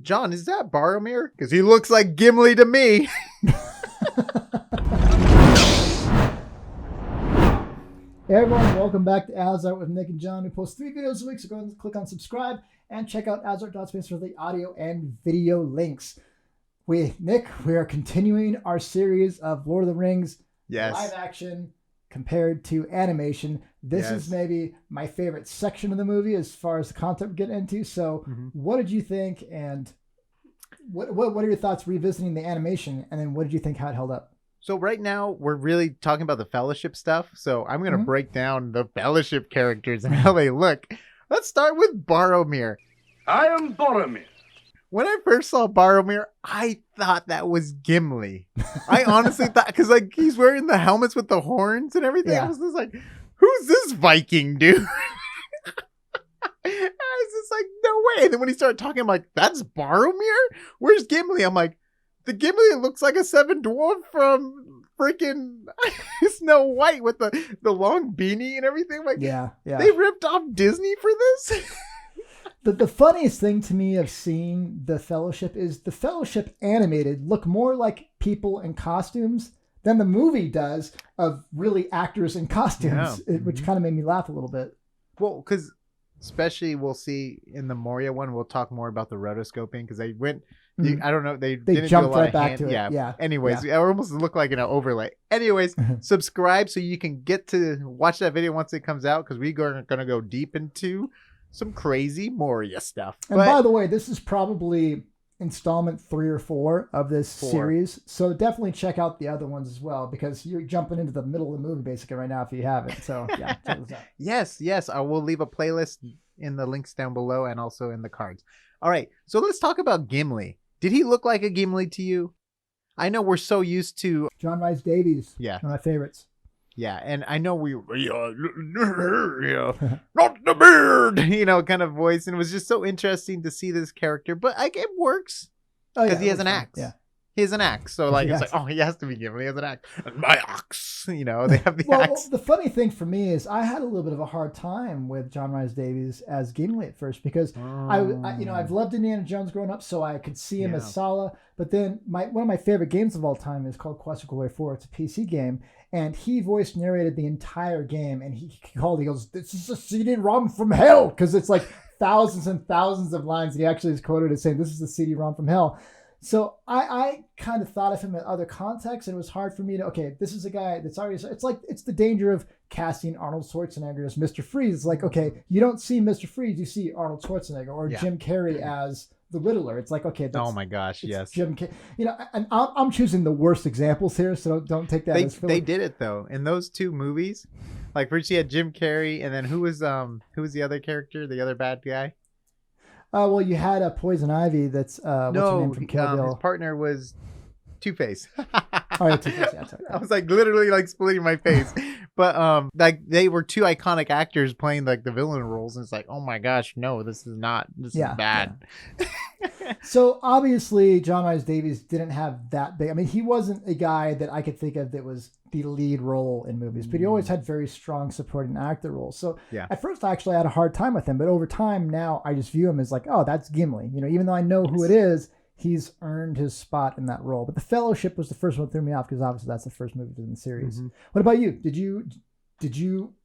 John, is that Boromir? Because he looks like Gimli to me. Hey everyone, welcome back to AsArt with Nick and John. We post 3 videos a week, so go ahead and click on subscribe and check out AsArt.space for the audio and video links. Nick, we are continuing our series of Lord of the Rings live action compared to animation. This is maybe my favorite section of the movie as far as the content we're getting into. So what did you think, and what are your thoughts revisiting the animation, and then what did you think how it held up? So right now we're really talking about the Fellowship stuff. So I'm going to break down the Fellowship characters and how they look. Let's start with Boromir. I am Boromir. When I first saw Boromir, I thought that was Gimli. I honestly thought, because like he's wearing the helmets with the horns and everything. I was just like, who's this Viking dude? I was just like, no way. And then when he started talking, I'm like, that's Boromir? Where's Gimli? I'm like, the Gimli looks like a 7 dwarf from freaking Snow White with the long beanie and everything. Like, they ripped off Disney for this. The funniest thing to me of seeing the Fellowship is the Fellowship animated look more like people in costumes than the movie does of really actors in costumes, which kind of made me laugh a little bit. Well, because especially we'll see in the Moria one, we'll talk more about the rotoscoping because they went. I don't know. They didn't jumped do a lot right of back to it. Yeah. Anyways, it almost looked like an overlay. Anyways, subscribe so you can get to watch that video once it comes out because we're going to go deep into some crazy Moria stuff. And by the way, this is probably installment 3 or 4 of this series. So definitely check out the other ones as well because you're jumping into the middle of the movie basically right now if you haven't. So yeah, check this out. Yes. I will leave a playlist in the links down below and also in the cards. All right. So let's talk about Gimli. Did he look like a Gimli to you? I know we're so used to John Rhys Davies. Yeah. One of my favorites. Yeah, and I know we not the beard, kind of voice, and it was just so interesting to see this character. But it works because he has an axe. Yeah, he has an axe. So it's like, oh, he has to be Gimli. He has an axe. And my axe, they have the axe. The funny thing for me is I had a little bit of a hard time with John Rhys Davies as Gimli at first because I've loved Indiana Jones growing up, so I could see him as Sala. But then one of my favorite games of all time is called Quest for Glory 4. It's a PC game. And he voice narrated the entire game, and he goes, "This is a CD-ROM from hell," because it's like thousands and thousands of lines. And he actually is quoted as saying, "This is the CD-ROM from hell." So I kind of thought of him in other contexts, and it was hard for me to, this is a guy that's already, it's the danger of casting Arnold Schwarzenegger as Mr. Freeze. It's like, okay, you don't see Mr. Freeze, you see Arnold Schwarzenegger or Jim Carrey as the Riddler. It's like, okay, oh my gosh, yes, Jim Carrey. And I'm choosing the worst examples here, so don't take that as they did it though in those 2 movies. Like first you had Jim Carrey, and then who was the other character, the other bad guy? Well, you had a Poison Ivy. That's what's her name from Kill Bill. His partner was Two-Face. Two-Face. Yeah, sorry. I was like literally like splitting my face, but like they were 2 iconic actors playing like the villain roles, and it's like, oh my gosh, no, this is bad. Yeah. So obviously, John Rhys Davies didn't have that big. I mean, he wasn't a guy that I could think of that was the lead role in movies, but he always had very strong supporting actor roles. So at first, I actually had a hard time with him, but over time, now I just view him as like, oh, that's Gimli. Even though I know who it is, he's earned his spot in that role. But the Fellowship was the first one that threw me off because obviously that's the first movie in the series. What about you? Did you?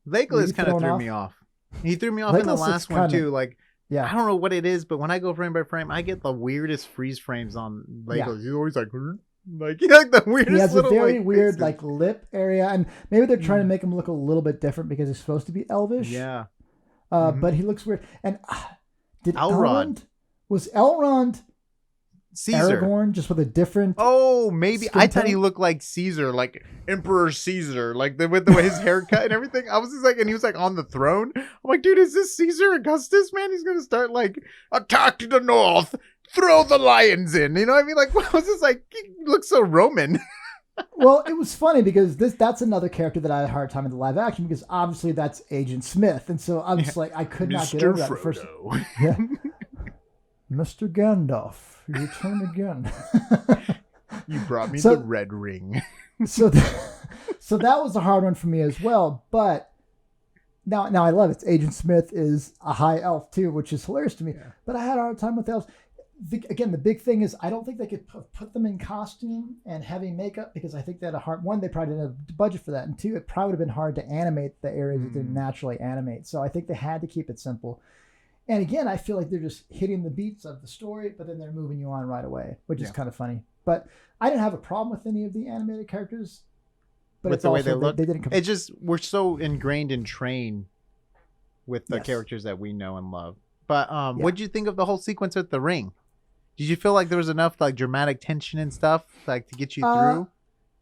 Legolas kind of threw me off. He threw me off in the last one too. Like. Yeah, I don't know what it is, but when I go frame by frame, I get the weirdest freeze frames on Legos. He's always like the weirdest. He has little, a very weird lip area, and maybe they're trying to make him look a little bit different because he's supposed to be elvish. Yeah, but he looks weird. And did Elrond was Elrond Caesar Aragorn just with a different? Oh, maybe I thought he looked like Caesar, like Emperor Caesar, like with the way his haircut and everything. I was just like, and he was like on the throne. I'm like, dude, is this Caesar Augustus? Man, he's gonna start like attack to the north, throw the lions in. You know what I mean? Like, I was just like, he looks so Roman. Well, it was funny because that's another character that I had a hard time in the live action because obviously that's Agent Smith, and so I'm just like I could not get over that at first. Yeah. Mr. Gandalf, you return again. You brought me the red ring. so that was a hard one for me as well. But now I love it. Agent Smith is a high elf too, which is hilarious to me. Yeah. But I had a hard time with elves. again, the big thing is I don't think they could put them in costume and heavy makeup because I think that they probably didn't have the budget for that, and two, it probably would have been hard to animate the areas that didn't naturally animate. So I think they had to keep it simple. And again, I feel like they're just hitting the beats of the story, but then they're moving you on right away, which is kind of funny. But I didn't have a problem with any of the animated characters. But with it's the way also, they look, they didn't. It just we're so ingrained and trained with the characters that we know and love. But what did you think of the whole sequence with the ring? Did you feel like there was enough like dramatic tension and stuff like to get you through?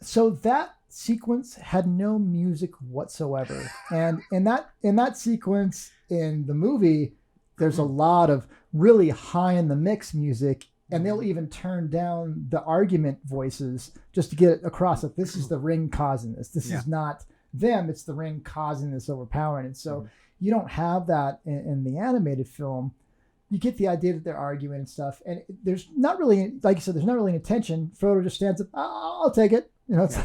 So that sequence had no music whatsoever, and in that sequence in the movie, there's a lot of really high in the mix music, and they'll even turn down the argument voices just to get it across that this is the ring causing this. This is not them; it's the ring causing this overpowering. And so you don't have that in the animated film. You get the idea that they're arguing and stuff, and there's not really, like you said, there's not really any tension. Frodo just stands up. I'll take it. You know, it's,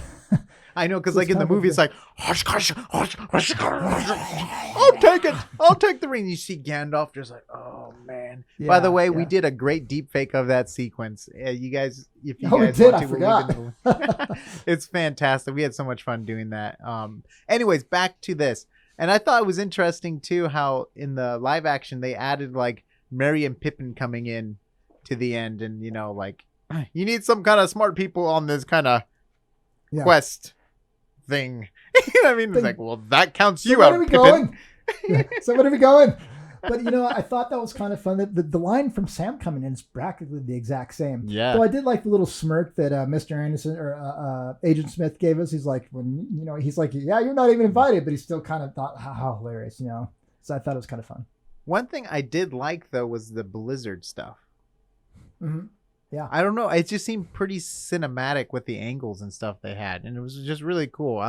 I know, because like in the movie, it's like, hush, hush, hush, hush, I'll take it. I'll take the ring. You see Gandalf just like, oh man. Yeah, by the way, we did a great deep fake of that sequence. You guys, if you guys did, want I forgot. It's fantastic. We had so much fun doing that. Anyways, back to this, and I thought it was interesting too how in the live action they added like Merry and Pippin coming in to the end, and you know, like you need some kind of smart people on this kind of quest thing. You know what I mean? It's like, well, that counts you out, Pippin. So where are we going? But you know, I thought that was kind of fun. The line from Sam coming in is practically the exact same. Yeah. So I did like the little smirk that Mr. Anderson or Agent Smith gave us. He's like, when you know, he's like, yeah, you're not even invited, but he still kind of thought how hilarious, you know. So I thought it was kind of fun. One thing I did like though was the blizzard stuff. Mm-hmm. Yeah. I don't know. It just seemed pretty cinematic with the angles and stuff they had, and it was just really cool.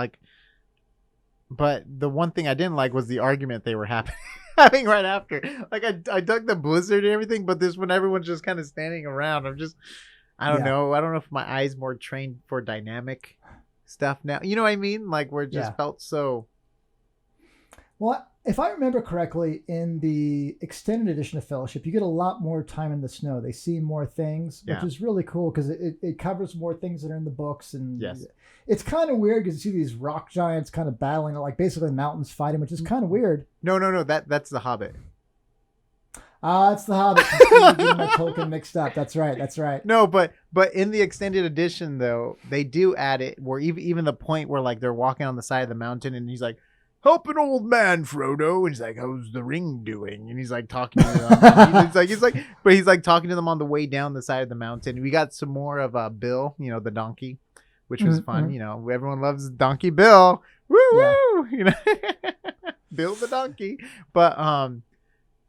But the one thing I didn't like was the argument they were having right after. Like I dug the blizzard and everything, but this when everyone's just kind of standing around, I don't know. I don't know if my eyes more trained for dynamic stuff now. You know what I mean? Like where it just felt so. Well, if I remember correctly, in the extended edition of Fellowship, you get a lot more time in the snow. They see more things, which is really cool because it covers more things that are in the books. And it's kind of weird because you see these rock giants kind of battling, like basically mountains fighting, which is kind of weird. No, that's the Hobbit. It's the Hobbit. I'm getting my Tolkien mixed up. That's right. No, but in the extended edition though, they do add it where even the point where like they're walking on the side of the mountain and he's like, help an old man, Frodo. And he's like, how's the ring doing? And he's like talking to them. he's like talking to them on the way down the side of the mountain. We got some more of Bill, you know, the donkey, which was fun. Mm-hmm. You know, everyone loves Donkey Bill. Woo woo! You know, Bill the donkey. But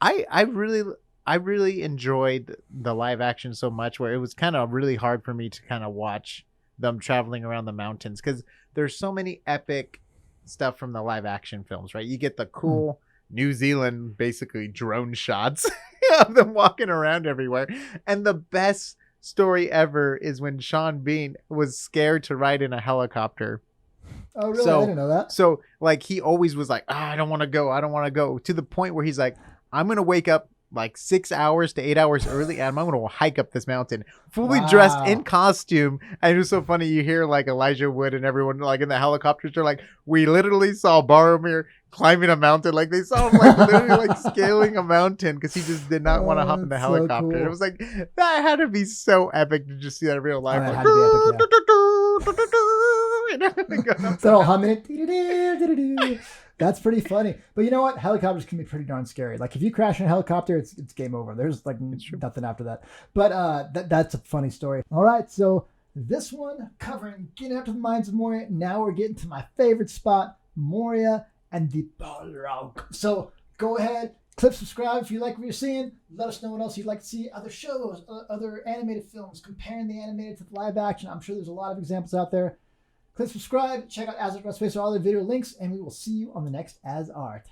I really enjoyed the live action so much where it was kind of really hard for me to kind of watch them traveling around the mountains because there's so many epic stuff from the live action films, right? You get the cool New Zealand basically drone shots of them walking around everywhere, and the best story ever is when Sean Bean was scared to ride in a helicopter. Oh really? I didn't know that. So like he always was like, I don't want to go, to the point where he's like, I'm gonna wake up like 6 hours to 8 hours early, and I'm gonna hike up this mountain fully dressed in costume. And it was so funny. You hear like Elijah Wood and everyone like in the helicopters are like, we literally saw Boromir climbing a mountain. Like they saw him like literally like scaling a mountain because he just did not want to hop in the helicopter. So cool. It was like that had to be so epic to just see that in real life. They're all humming. That's pretty funny. But you know what? Helicopters can be pretty darn scary. Like if you crash in a helicopter, it's game over. There's like nothing after that. But that's a funny story. All right. So this one covering getting up to the mines of Moria. Now we're getting to my favorite spot, Moria and the Balrog. So go ahead, click subscribe if you like what you're seeing. Let us know what else you'd like to see. Other shows, other animated films, comparing the animated to the live action. I'm sure there's a lot of examples out there. Click subscribe, check out AsArt for all the video links, and we will see you on the next AsArt.